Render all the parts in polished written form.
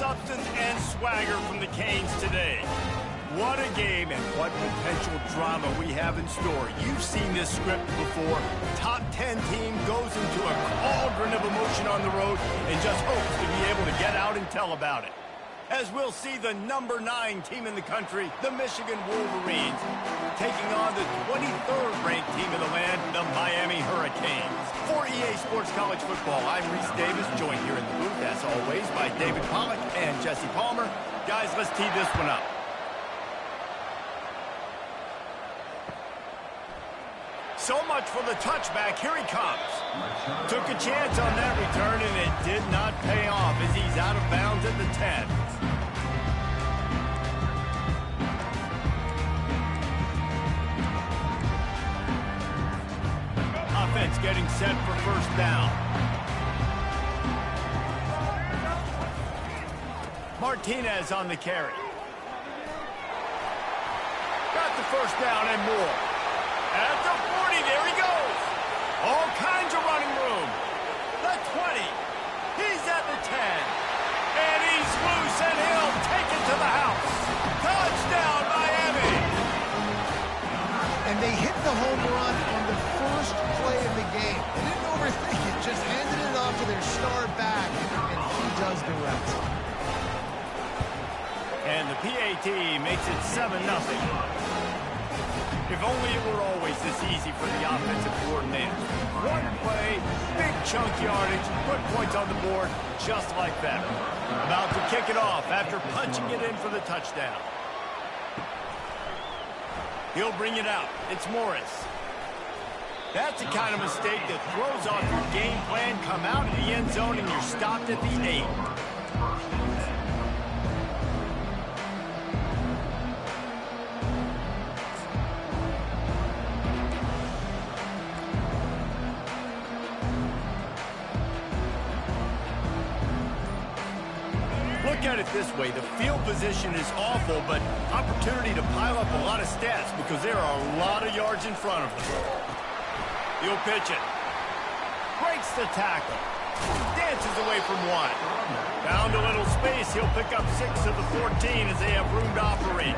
substance and swagger from the Canes today. What a game and what potential drama we have in store. You've seen this script before. Top 10 team goes into a cauldron of emotion on the road and just hopes to be able to get out and tell about it. As we'll see the number 9 team in the country, the Michigan Wolverines, taking on the 23rd ranked team in the land, the Miami Hurricanes. For EA Sports College Football, I'm Reese Davis, joined here in the booth, as always, by David Pollack and Jesse Palmer. Guys, let's tee this one up. So much for the touchback. Here he comes. Took a chance on that return, and it did not pay off as he's out of bounds at the 10. Offense getting set for first down. Martinez on the carry. Got the first down and more. At the 40, there he goes. All kinds of running room. The 20. He's at the 10. And he's loose, and he'll take it to the house. Touchdown, Miami. And they hit the home run on the first play of the game. They didn't overthink it, just handed it off to their star back, and he does the rest. And the PAT makes it 7-0. If only it were always this easy for the offensive coordinator. One play, big chunk yardage, put points on the board, just like that. About to kick it off after punching it in for the touchdown. He'll bring it out. It's Morris. That's the kind of mistake that throws off your game plan. Come out of the end zone and you're stopped at the 8. Look at it this way, the field position is awful, but opportunity to pile up a lot of stats because there are a lot of yards in front of them. He'll pitch it. Breaks the tackle. Dances away from one. Found a little space. He'll pick up 6 of the 14 as they have room to operate.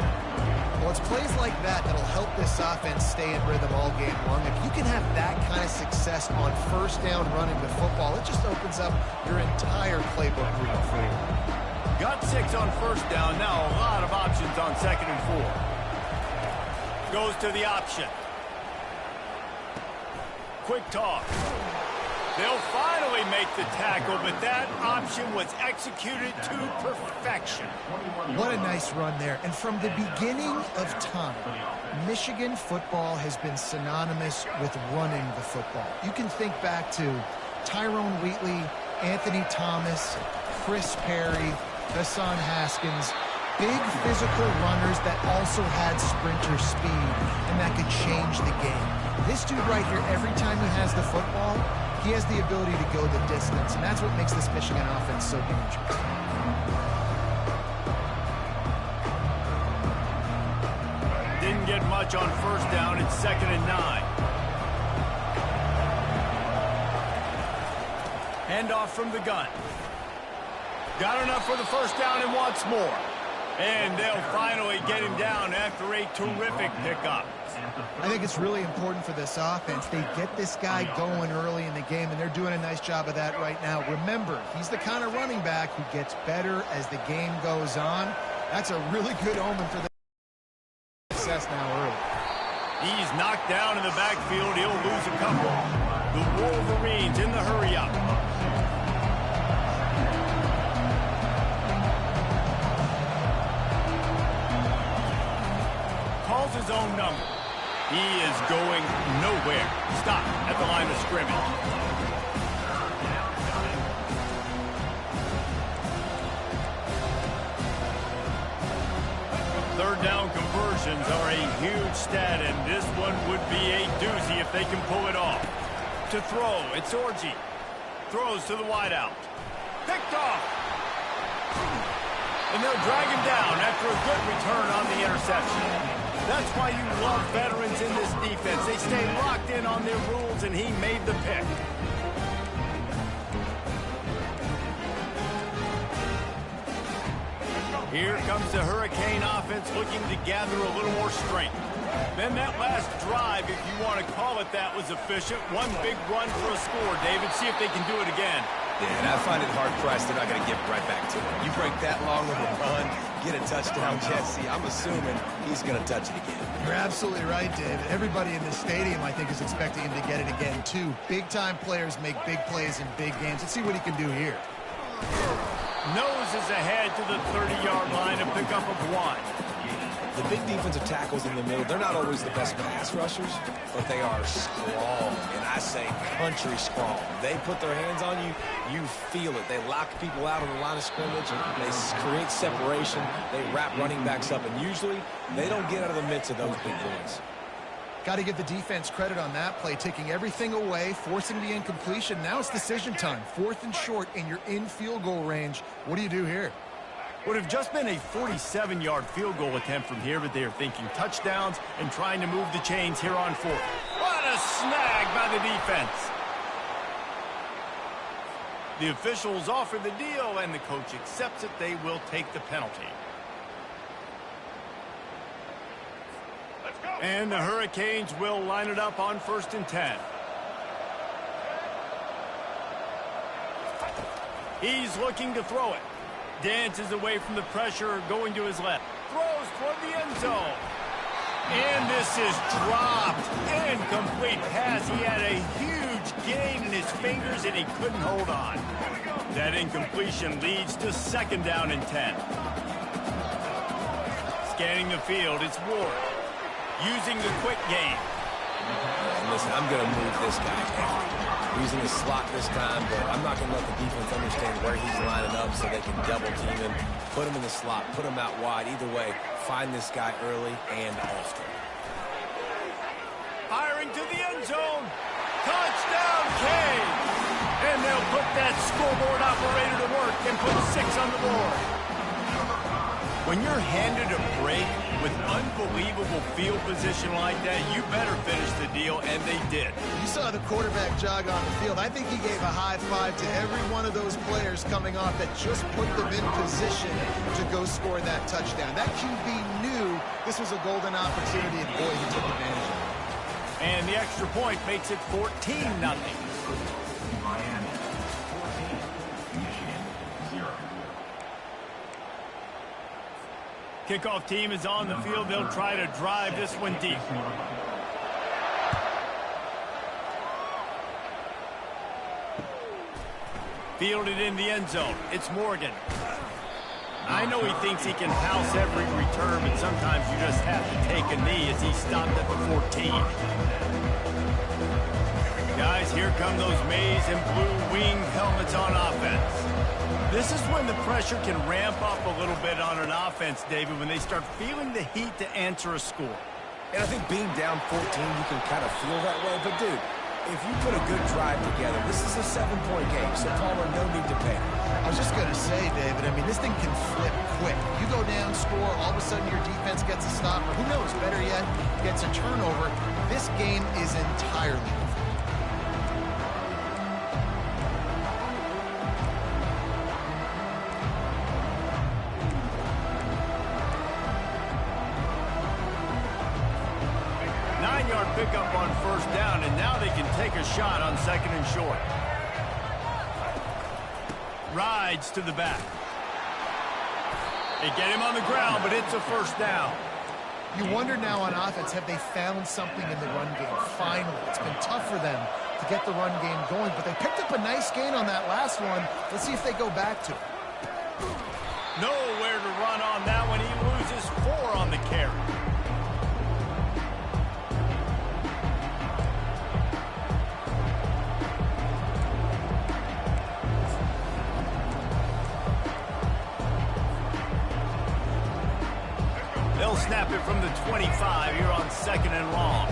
Well, it's plays like that that'll help this offense stay in rhythm all game long. If you can have that kind of success on first down running the football, it just opens up your entire playbook moving forward. Got 6 on first down. Now a lot of options on 2nd and 4. Goes to the option. Quick toss. They'll finally make the tackle, but that option was executed to perfection. What a nice run there. And from the beginning of time, Michigan football has been synonymous with running the football. You can think back to Tyrone Wheatley, Anthony Thomas, Chris Perry, Hassan Haskins, big physical runners that also had sprinter speed, and that could change the game. This dude right here, every time he has the football, he has the ability to go the distance, and that's what makes this Michigan offense so dangerous. Didn't get much on first down. It's 2nd and 9. Handoff from the gun. Got enough for the first down and wants more. And they'll finally get him down after a terrific pickup. I think it's really important for this offense. They get this guy going early in the game, and they're doing a nice job of that right now. Remember, he's the kind of running back who gets better as the game goes on. That's a really good omen for the success now early. He's knocked down in the backfield. He'll lose a couple. The Wolverines in the hurry-up. Calls his own number. He is going nowhere. Stop at the line of scrimmage. Third down conversions are a huge stat, and this one would be a doozy if they can pull it off. To throw, it's Orji. Throws to the wideout. Picked off. And they'll drag him down after a good return on the interception. That's why you love veterans in this defense. They stay locked in on their rules, and he made the pick. Here comes the Hurricane offense looking to gather a little more strength. Then that last drive, if you want to call it that, was efficient. One big run for a score, David. See if they can do it again. Yeah, and I find it hard-pressed they're not going to give it right back to him. You break that long of a run, get a touchdown, Jesse, I'm assuming he's going to touch it again. You're absolutely right, David. Everybody in this stadium, I think, is expecting him to get it again, too. Big-time players make big plays in big games. Let's see what he can do here. Noses ahead to the 30-yard line, a pickup of 1. The big defensive tackles in the middle, they're not always the best pass rushers, but they are strong, and I say country strong. They put their hands on you, you feel it. They lock people out on the line of scrimmage, and they create separation. They wrap running backs up, and usually they don't get out of the midst of those big boys. Got to give the defense credit on that play, taking everything away, forcing the incompletion. Now it's decision time. 4th and short, and you're in field goal range. What do you do here? Would have just been a 47-yard field goal attempt from here, but they are thinking touchdowns and trying to move the chains here on 4th. What a snag by the defense. The officials offer the deal, and the coach accepts it. They will take the penalty. Let's go. And the Hurricanes will line it up on 1st and 10. He's looking to throw it. Dances away from the pressure, going to his left. Throws toward the end zone. And this is dropped. Incomplete pass. He had a huge gain in his fingers, and he couldn't hold on. That incompletion leads to 2nd down and 10. Scanning the field, it's Ward. Using the quick game. And listen, I'm going to move this guy. Using his slot this time, but I'm not going to let the defense understand where he's lining up so they can double team him, put him in the slot, put him out wide. Either way, find this guy early and often. Firing to the end zone. Touchdown, Canes! And they'll put that scoreboard operator to work and put 6 on the board. When you're handed a break with unbelievable field position like that, you better finish the deal, and they did. You saw the quarterback jog on the field. I think he gave a high five to every one of those players coming off that just put them in position to go score that touchdown. That QB knew this was a golden opportunity, and boy, he took advantage of it. And the extra point makes it 14-0. Kickoff team is on the field. They'll try to drive this one deep. Fielded in the end zone. It's Morgan. I know he thinks he can house every return, but sometimes you just have to take a knee as he stopped at the 14. Guys, here come those maize and blue winged helmets on offense. This is when the pressure can ramp up a little bit on an offense, David, when they start feeling the heat to answer a score. And I think being down 14, you can kind of feel that way. But, dude, if you put a good drive together, this is a 7-point game, so Palmer, no need to panic. I was just going to say, David, I mean, this thing can flip quick. You go down, score, all of a sudden your defense gets a stop, or who knows, better yet, gets a turnover. This game is entirely different. Pickup on 1st down, and now they can take a shot on 2nd and short. Rides to the back. They get him on the ground, but it's a 1st down. You wonder now on offense, have they found something in the run game? Finally, it's been tough for them to get the run game going, but they picked up a nice gain on that last one. Let's see if they go back to it. Nowhere to run on that one. He loses 4 on the carry. They'll snap it from the 25 here on 2nd and long.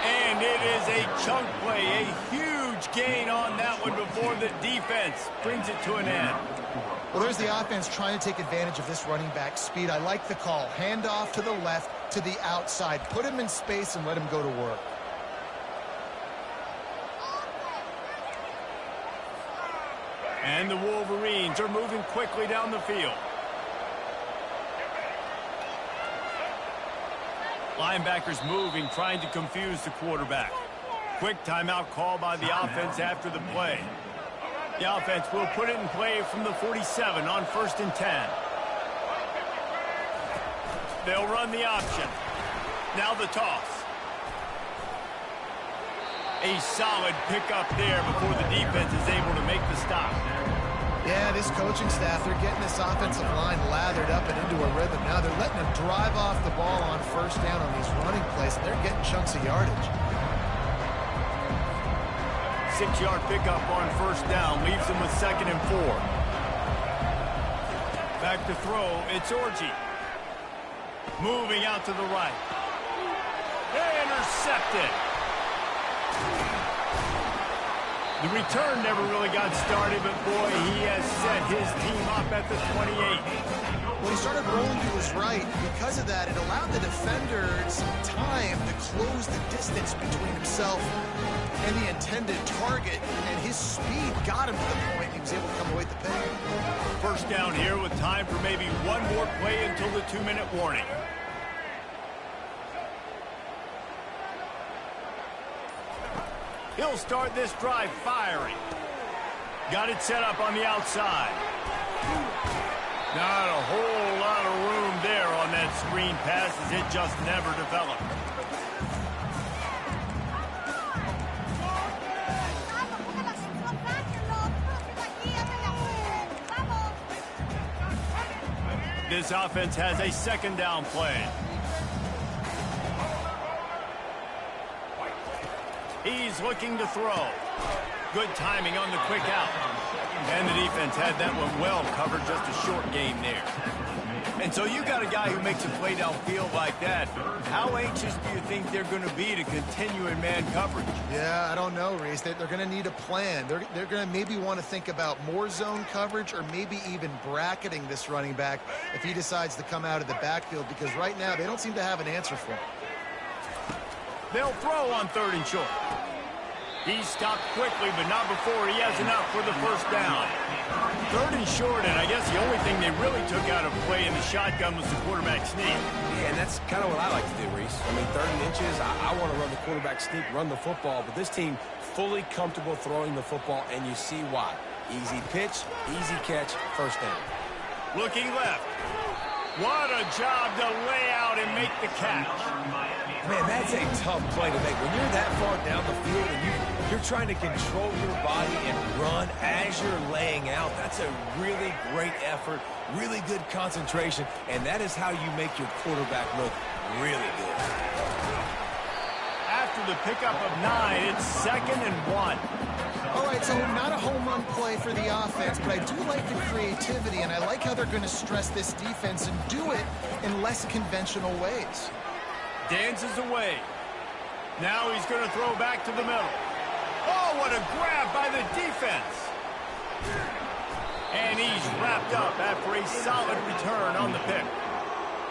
And it is a chunk play, a huge gain on that one before the defense brings it to an end. Well, there's the offense trying to take advantage of this running back speed. I like the call. Hand off to the left, to the outside. Put him in space and let him go to work. And the Wolverines are moving quickly down the field. Linebackers moving, trying to confuse the quarterback. Quick timeout call by the offense after the play. The offense will put it in play from the 47 on 1st and 10. They'll run the option. Now the toss. A solid pickup there before the defense is able to make the stop. Yeah, this coaching staff, they're getting this offensive line lathered up and into a rhythm. Now they're letting them drive off the ball on 1st down on these running plays, and they're getting chunks of yardage. 6-yard pickup on 1st down leaves them with 2nd and 4. Back to throw, it's Orji. Moving out to the right. Intercepted. The return never really got started, but boy, he has set his team up at the 28. When he started rolling to his right, because of that, it allowed the defender some time to close the distance between himself and the intended target, and his speed got him to the point he was able to come away with the pick. 1st down here with time for maybe one more play until the 2-minute warning. He'll start this drive firing. Got it set up on the outside. Not a whole lot of room there on that screen pass as it just never developed. This offense has a 2nd down play. He's looking to throw. Good timing on the quick out. And the defense had that one well covered, just a short game there. And so you got a guy who makes a play downfield like that. How anxious do you think they're going to be to continue in man coverage? Yeah, I don't know, Reese. They're going to need a plan. They're going to maybe want to think about more zone coverage or maybe even bracketing this running back if he decides to come out of the backfield, because right now they don't seem to have an answer for him. They'll throw on 3rd and short. He stopped quickly, but not before he has enough for the 1st down. 3rd and short, and I guess the only thing they really took out of play in the shotgun was the quarterback sneak. Yeah, and that's kind of what I like to do, Reese. I mean, 3rd and inches, I want to run the quarterback sneak, run the football, but this team fully comfortable throwing the football, and you see why. Easy pitch, easy catch, 1st down. Looking left. What a job to lay out and make the catch. Man, that's a tough play to make. When you're that far down the field and you're trying to control your body and run as you're laying out, that's a really great effort, really good concentration, and that is how you make your quarterback look really good. After the pickup of 9, it's 2nd and 1. All right, so not a home run play for the offense, but I do like the creativity, and I like how they're going to stress this defense and do it in less conventional ways. Dances away. Now he's going to throw back to the middle. Oh, what a grab by the defense. And he's wrapped up after a solid return on the pick.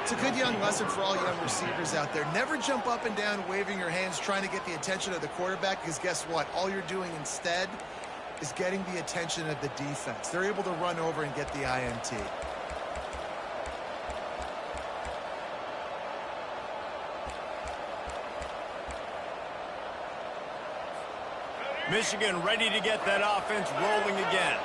It's a good young lesson for all young receivers out there. Never jump up and down waving your hands trying to get the attention of the quarterback, because guess what? All you're doing instead is getting the attention of the defense. They're able to run over and get the INT. Michigan ready to get that offense rolling again.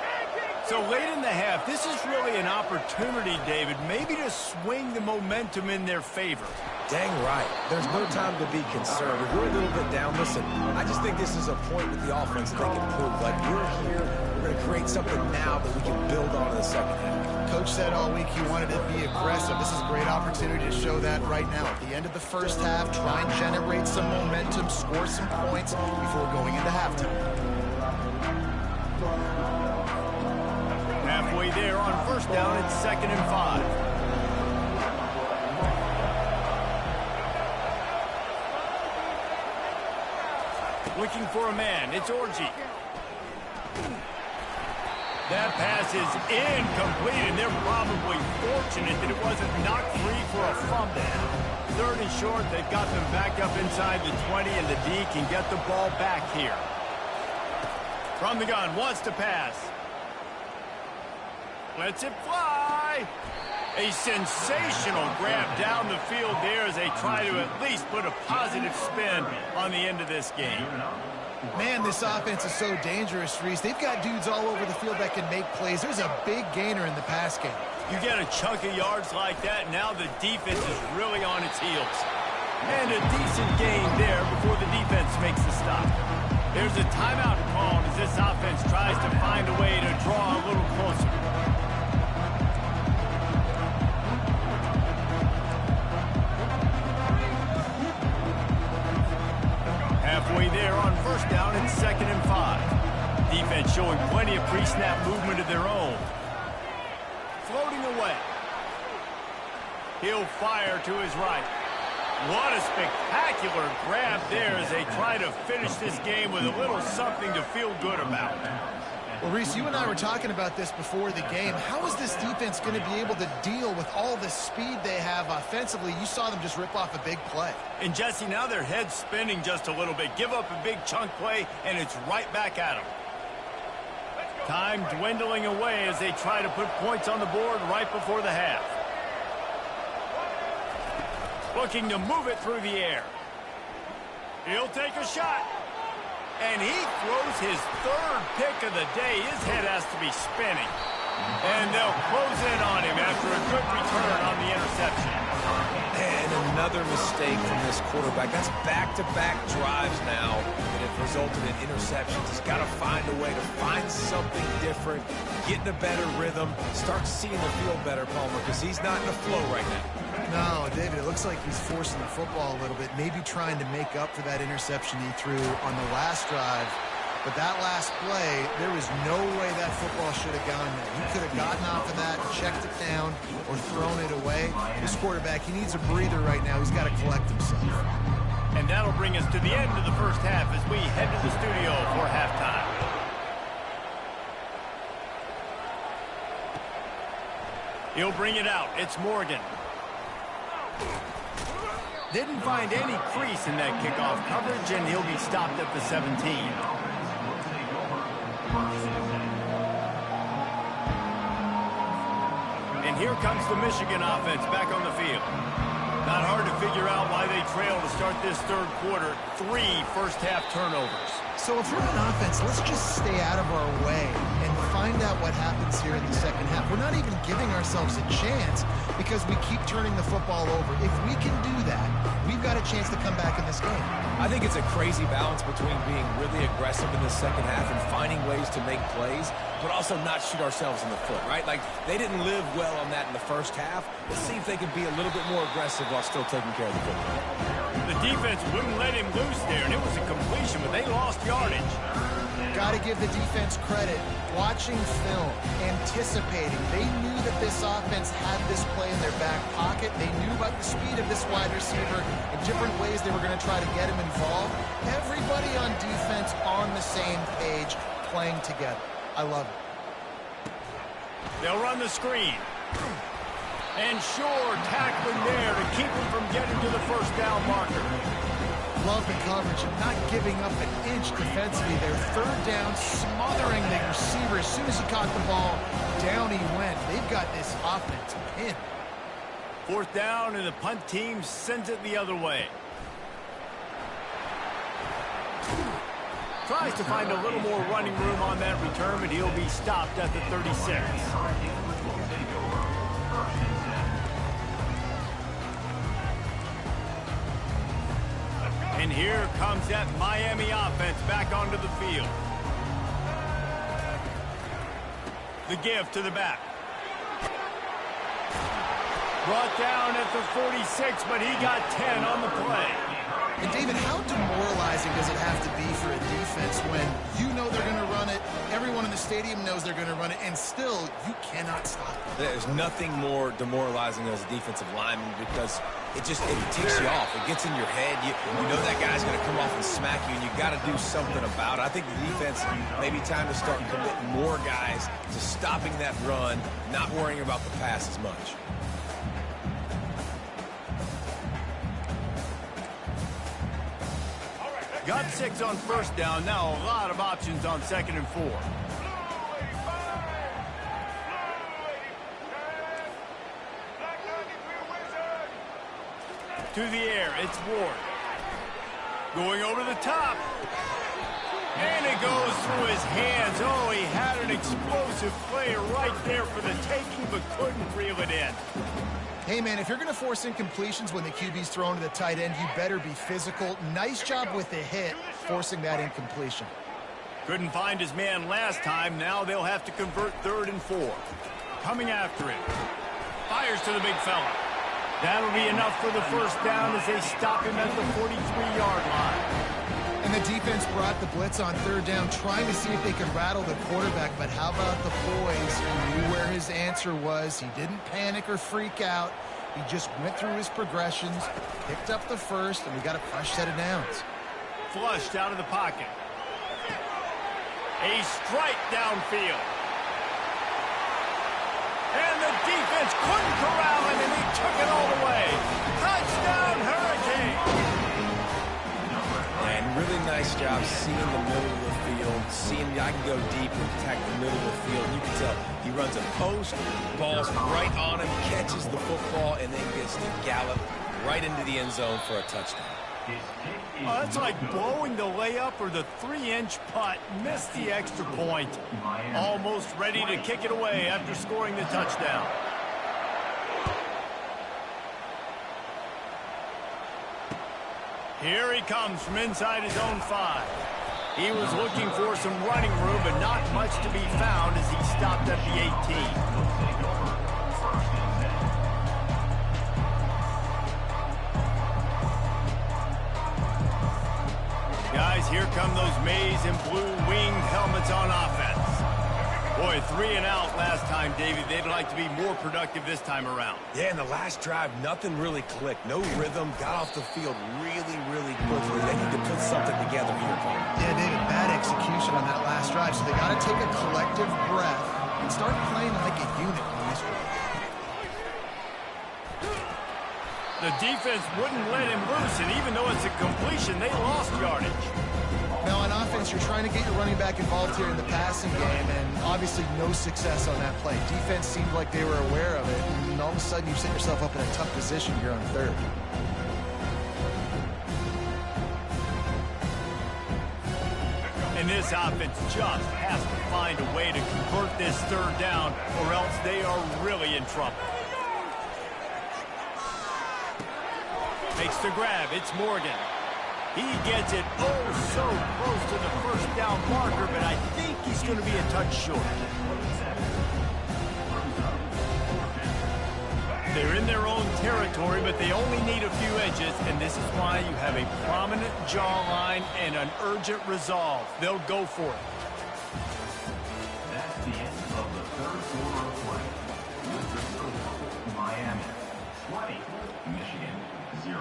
So late in the half, this is really an opportunity, David, maybe to swing the momentum in their favor. Dang right. There's no time to be concerned. We're a little bit down. Listen, I just think this is a point with the offense that they can prove. Like, we're here, we're going to create something now that we can build on in the 2nd half. Coach said all week he wanted to be aggressive. This is a great opportunity to show that right now. At the end of the 1st half, try and generate some momentum, score some points before going into halftime. Halfway there on 1st down, it's 2nd and 5. Looking for a man. It's Orji. That pass is incomplete, and they're probably fortunate that it wasn't knocked free for a fumble. 3rd and short, they've got them back up inside the 20, and the D can get the ball back here. From the gun, wants to pass. Lets it fly. A sensational grab down the field there as they try to at least put a positive spin on the end of this game. Man, this offense is so dangerous, Reese. They've got dudes all over the field that can make plays. There's a big gainer in the pass game. You get a chunk of yards like that, now the defense is really on its heels. And a decent gain there before the defense makes the stop. There's a timeout called as this offense tries to find a way to draw a little closer. Halfway there on 1st down and 2nd and 5. Defense showing plenty of pre-snap movement of their own. Floating away. He'll fire to his right. What a spectacular grab there as they try to finish this game with a little something to feel good about. Well, Reese, you and I were talking about this before the game. How is this defense going to be able to deal with all the speed they have offensively? You saw them just rip off a big play. And, Jesse, now their head's spinning just a little bit. Give up a big chunk play, and it's right back at them. Time dwindling away as they try to put points on the board right before the half. Looking to move it through the air. He'll take a shot. And he throws his 3rd pick of the day. His head has to be spinning. And they'll close in on him after a good return on the interception. And another mistake from this quarterback. That's back-to-back drives now that have resulted in interceptions. He's got to find a way to find something different, get in a better rhythm, start seeing the field better, Palmer, because he's not in a flow right now. No, David, it looks like he's forcing the football a little bit, maybe trying to make up for that interception he threw on the last drive. But that last play, there was no way that football should have gone there. He could have gotten off of that, checked it down, or thrown it away. This quarterback, he needs a breather right now. He's got to collect himself. And that'll bring us to the end of the 1st half as we head to the studio for halftime. He'll bring it out. It's Morgan. Didn't find any crease in that kickoff coverage, and he'll be stopped at the 17. And here comes the Michigan offense back on the field. Not hard to figure out why they trail to start this 3rd quarter. 3 first-half turnovers. So if we're an offense, let's just stay out of our way and find out what happens here in the 2nd half. We're not even giving ourselves a chance because we keep turning the football over. If we can do that, we've got a chance to come back in this game. I think it's a crazy balance between being really aggressive in the 2nd half and finding ways to make plays, but also not shoot ourselves in the foot, right? Like, they didn't live well on that in the 1st half. Let's see if they can be a little bit more aggressive while still taking care of the football. The defense wouldn't let him loose there, and it was a completion, but they lost yardage. Got to give the defense credit. Watching film, anticipating. They knew that this offense had this play in their back pocket. They knew about the speed of this wide receiver and different ways they were going to try to get him involved. Everybody on defense on the same page, playing together. I love it. They'll run the screen. And sure, tackling there to keep him from getting to the 1st down marker. Love the coverage and not giving up an inch defensively there. 3rd down, smothering the receiver. As soon as he caught the ball, down he went. They've got this offense pinned. 4th down, and the punt team sends it the other way. Tries to find a little more running room on that return, but he'll be stopped at the 36. And here comes that Miami offense back onto the field. The give to the back. Brought down at the 46, but he got 10 on the play. And David, how demoralizing does it have to be for a defense when you know they're going to run it, everyone in the stadium knows they're going to run it, and still you cannot stop it? There's nothing more demoralizing as a defensive lineman because it ticks you off. It gets in your head. You know that guy's going to come off and smack you, and you got to do something about it. I think the defense maybe time to start committing more guys to stopping that run, not worrying about the pass as much. Got 6 on first down. Now a lot of options on 2nd and 4. To the air, it's Ward. Going over the top. And it goes through his hands. Oh, he had an explosive play right there for the taking, but couldn't reel it in. Hey, man, if you're going to force incompletions when the QB's thrown to the tight end, you better be physical. Nice job with the hit, forcing that incompletion. Couldn't find his man last time. Now they'll have to convert 3rd and 4. Coming after him. Fires to the big fella. That'll be enough for the first down as they stop him at the 43-yard line. And the defense brought the blitz on 3rd down, trying to see if they could rattle the quarterback. But how about the boys? He knew where his answer was. He didn't panic or freak out. He just went through his progressions, picked up the first, and we got a fresh set of downs. Flushed out of the pocket. A strike downfield. And the defense couldn't corral him, and he took it all the way. Touchdown, Hurricane! And really nice job seeing the middle of the field, seeing I can go deep and attack the middle of the field. You can tell he runs a post, ball's right on him, catches the football, and then gets to gallop right into the end zone for a touchdown. Oh, that's like blowing the layup or the 3-inch putt. Missed the extra point. Almost ready to kick it away after scoring the touchdown. Here he comes from inside his own 5. He was looking for some running room, but not much to be found as he stopped at the 18. Guys, here come those maize and blue winged helmets on offense. Boy, 3 and out last time, David. They'd like to be more productive this time around. Yeah, in the last drive, nothing really clicked. No rhythm. Got off the field really, really quickly. They need to put something together here, Paul. Yeah, David, bad execution on that last drive. So they got to take a collective breath and start playing like a unit on this one. The defense wouldn't let him loose, and even though it's a completion, they lost yardage. Now, on offense, you're trying to get your running back involved here in the passing game, and obviously no success on that play. Defense seemed like they were aware of it, and all of a sudden you set yourself up in a tough position here on 3rd. And this offense just has to find a way to convert this 3rd down, or else they are really in trouble. Makes the grab. It's Morgan. He gets it so close to the first down marker, but I think he's going to be a touch short. They're in their own territory, but they only need a few edges, and this is why you have a prominent jawline and an urgent resolve. They'll go for it. That's the end of the 3rd quarter of play. With the score, Miami 20, Michigan 0.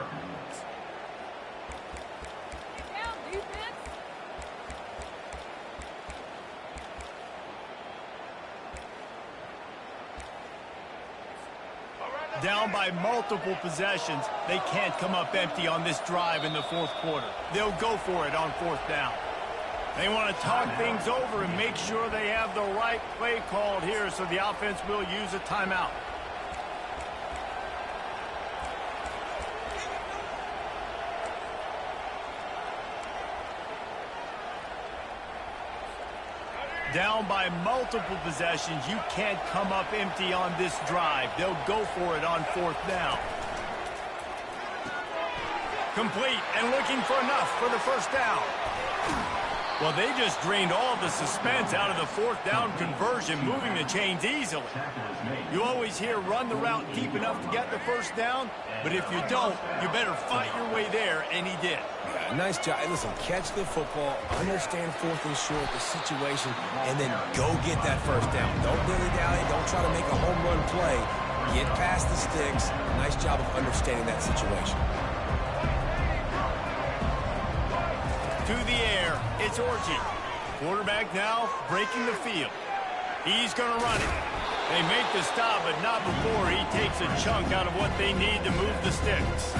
Down by multiple possessions, they can't come up empty on this drive in the 4th quarter. They'll go for it on 4th down. They want to talk things over and make sure they have the right play called here, so the offense will use a timeout. Down by multiple possessions, you can't come up empty on this drive. They'll go for it on 4th down. Complete and looking for enough for the first down. Well, they just drained all the suspense out of the fourth down conversion, moving the chains easily. You always hear run the route deep enough to get the first down, but if you don't, you better fight your way there, and he did. Yeah, nice job. Hey, listen, catch the football, understand fourth and short, the situation, and then go get that first down. Don't dilly-dally. Don't try to make a home run play. Get past the sticks. Nice job of understanding that situation. To the air, it's Orchie. Quarterback now breaking the field. He's going to run it. They make the stop, but not before he takes a chunk out of what they need to move the sticks.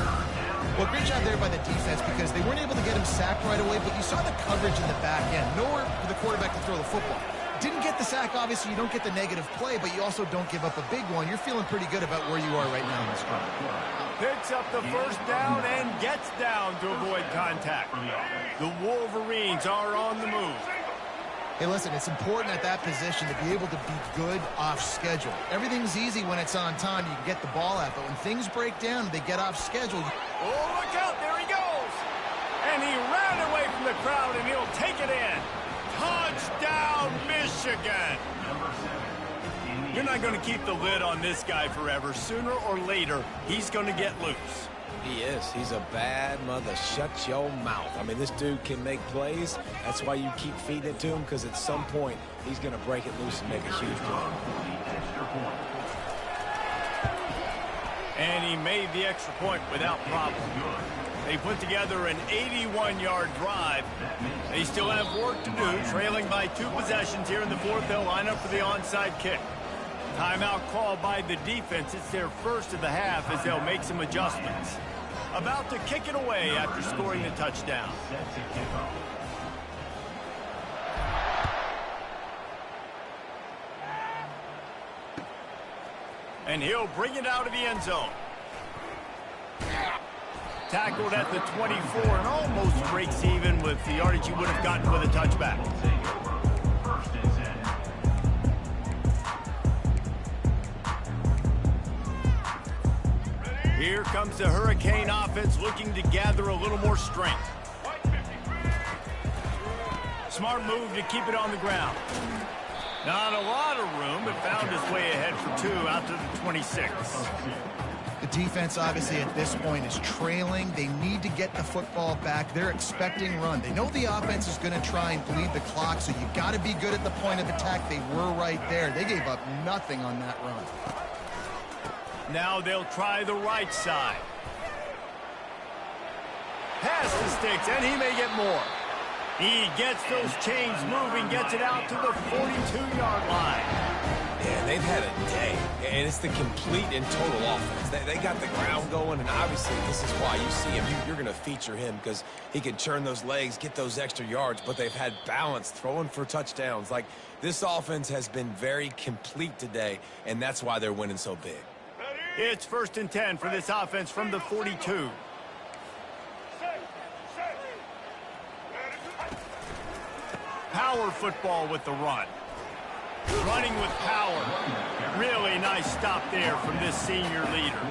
Well, great job there by the defense because they weren't able to get him sacked right away, but you saw the coverage in the back end. Nowhere for the quarterback to throw the football. Didn't get the sack, obviously. You don't get the negative play, but you also don't give up a big one. You're feeling pretty good about where you are right now in this game. Picks up the first down and gets down to avoid contact. The Wolverines are on the move. Hey, listen, it's important at that position to be able to be good off schedule. Everything's easy when it's on time. You can get the ball out, but when things break down and they get off schedule... Oh, look out. There he goes. And he ran away from the crowd, and he'll take it in. Touchdown, Michigan. You're not going to keep the lid on this guy forever. Sooner or later, he's going to get loose. He is. He's a bad mother. Shut your mouth. I mean, this dude can make plays. That's why you keep feeding it to him, because at some point, he's going to break it loose and make a huge play. And he made the extra point without problem. They put together an 81-yard drive. They still have work to do, trailing by 2 possessions here in the fourth. They'll line up for the onside kick. Timeout called by the defense. It's their first of the half as they'll make some adjustments. About to kick it away after scoring the touchdown. And he'll bring it out of the end zone. Tackled at the 24 and almost breaks even with the yardage he would have gotten with a touchback. Here comes the Hurricane offense looking to gather a little more strength. Smart move to keep it on the ground. Not a lot of room, but found his way ahead for 2 out to the 26. The defense, obviously, at this point is trailing. They need to get the football back. They're expecting run. They know the offense is going to try and bleed the clock, so you got to be good at the point of attack. They were right there. They gave up nothing on that run. Now they'll try the right side. Pass the sticks, and he may get more. He gets those chains moving, gets it out to the 42-yard line. Yeah, they've had a day, and it's the complete and total offense. They got the ground going, and obviously this is why you see him. You're going to feature him because he can churn those legs, get those extra yards, but they've had balance, throwing for touchdowns. Like, this offense has been very complete today, and that's why they're winning so big. It's 1st and 10 for this offense from the 42. Power football with the run. Running with power. Really nice stop there from this senior leader.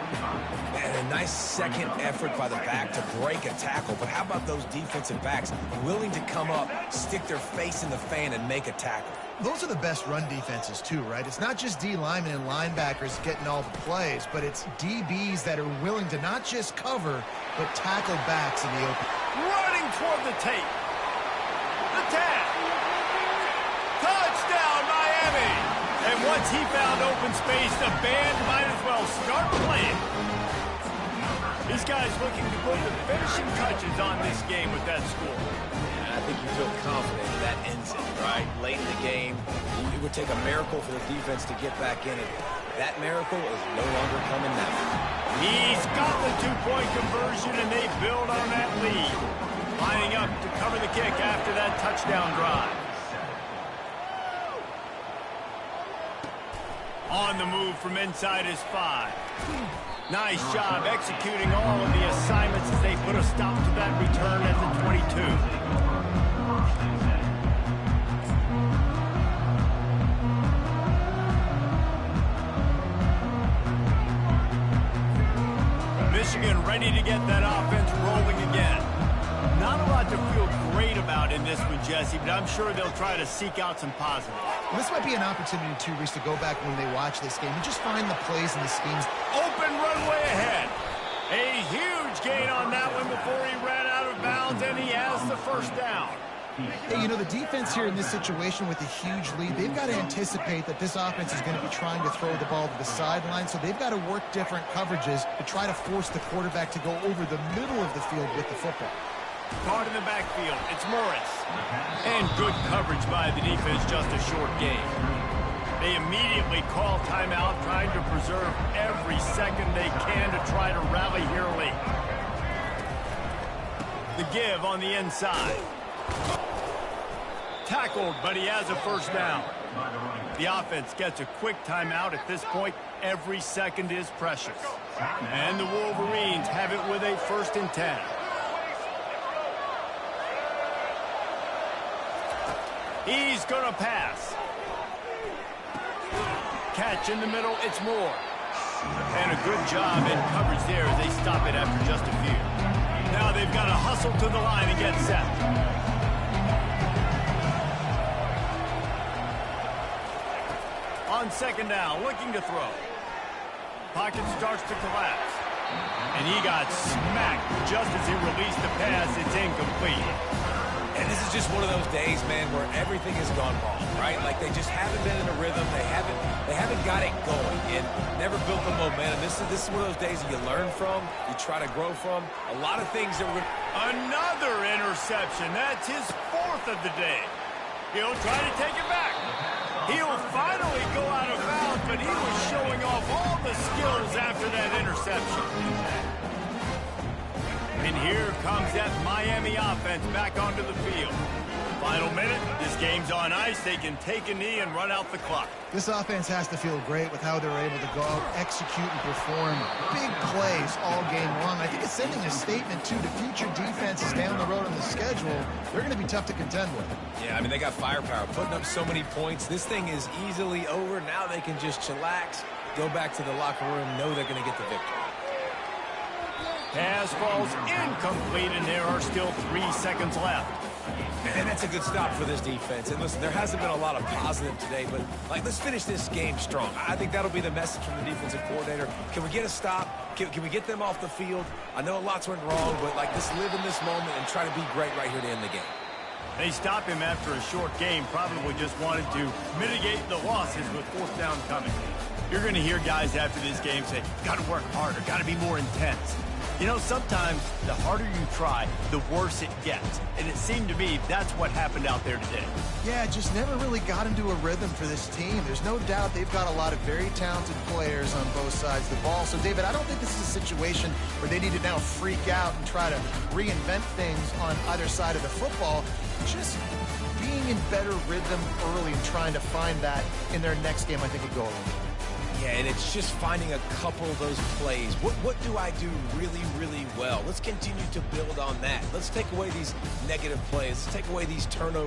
And a nice second effort by the back to break a tackle. But how about those defensive backs willing to come up, stick their face in the fan, and make a tackle? Those are the best run defenses, too, right? It's not just D linemen and linebackers getting all the plays, but it's DBs that are willing to not just cover, but tackle backs in the open. Running toward the tape. The tag. Touchdown, Miami! And once he found open space, the band might as well start playing. These guys looking to put the finishing touches on this game with that score. I think you feel confident that ends it, right? Late in the game, it would take a miracle for the defense to get back in it. That miracle is no longer coming now. He's got the 2-point conversion, and they build on that lead. Lining up to cover the kick after that touchdown drive. On the move from inside his 5. Nice job executing all of the assignments as they put a stop to that return at the 22. Michigan ready to get that offense rolling again. Not a lot to feel great about in this one, Jesse, but I'm sure they'll try to seek out some positives. Well, this might be an opportunity, too, Reese, to go back when they watch this game and just find the plays and the schemes. Open runway ahead. A huge gain on that one before he ran out of bounds, and he has the first down. Hey, you know, the defense here in this situation with a huge lead, they've got to anticipate that this offense is going to be trying to throw the ball to the sideline, so they've got to work different coverages to try to force the quarterback to go over the middle of the field with the football. Caught in the backfield, it's Morris. And good coverage by the defense, just a short gain. They immediately call timeout, trying to preserve every second they can to try to rally here late. The give on the inside. Tackled, but he has a first down. The offense gets a quick timeout. At this point, every second is precious. And the Wolverines have it with a 1st and 10. He's going to pass. Catch in the middle, it's Moore. And a good job in coverage there as they stop it after just a few. Now they've got to hustle to the line and get set. On 2nd down, looking to throw. Pocket starts to collapse. And he got smacked just as he released the pass. It's incomplete. And this is just one of those days, man, where everything has gone wrong, right? Like they just haven't been in a rhythm. They haven't got it going and never built the momentum. This is one of those days that you learn from, you try to grow from. A lot of things that were... Another interception. That's his 4th of the day. He'll try to take it back. He'll finally go out of bounds, but he was showing off all the skills after that interception. And here comes that Miami offense back onto the field. Final minute, this game's on ice. They can take a knee and run out the clock. This offense has to feel great with how they're able to go out, execute, and perform big plays all game long. I think it's sending a statement, too, to future defenses down the road on the schedule. They're going to be tough to contend with. Yeah, I mean, they got firepower, putting up so many points. This thing is easily over. Now they can just chillax, go back to the locker room, know they're going to get the victory. Pass falls incomplete, and there are still 3 seconds left. And that's a good stop for this defense. And listen, there hasn't been a lot of positive today, but like, let's finish this game strong. I think that'll be the message from the defensive coordinator. Can we get a stop? Can we get them off the field? I know lots went wrong, but like, let's live in this moment and try to be great right here to end the game. They stop him after a short game, probably just wanted to mitigate the losses with 4th down coming. You're going to hear guys after this game say, got to work harder, got to be more intense. You know, sometimes the harder you try, the worse it gets. And it seemed to me that's what happened out there today. Yeah, it just never really got into a rhythm for this team. There's no doubt they've got a lot of very talented players on both sides of the ball. So, David, I don't think this is a situation where they need to now freak out and try to reinvent things on either side of the football. Just being in better rhythm early and trying to find that in their next game, I think, would go a long way. Yeah, and it's just finding a couple of those plays. What do I do really, really well? Let's continue to build on that. Let's take away these negative plays. Let's take away these turnovers.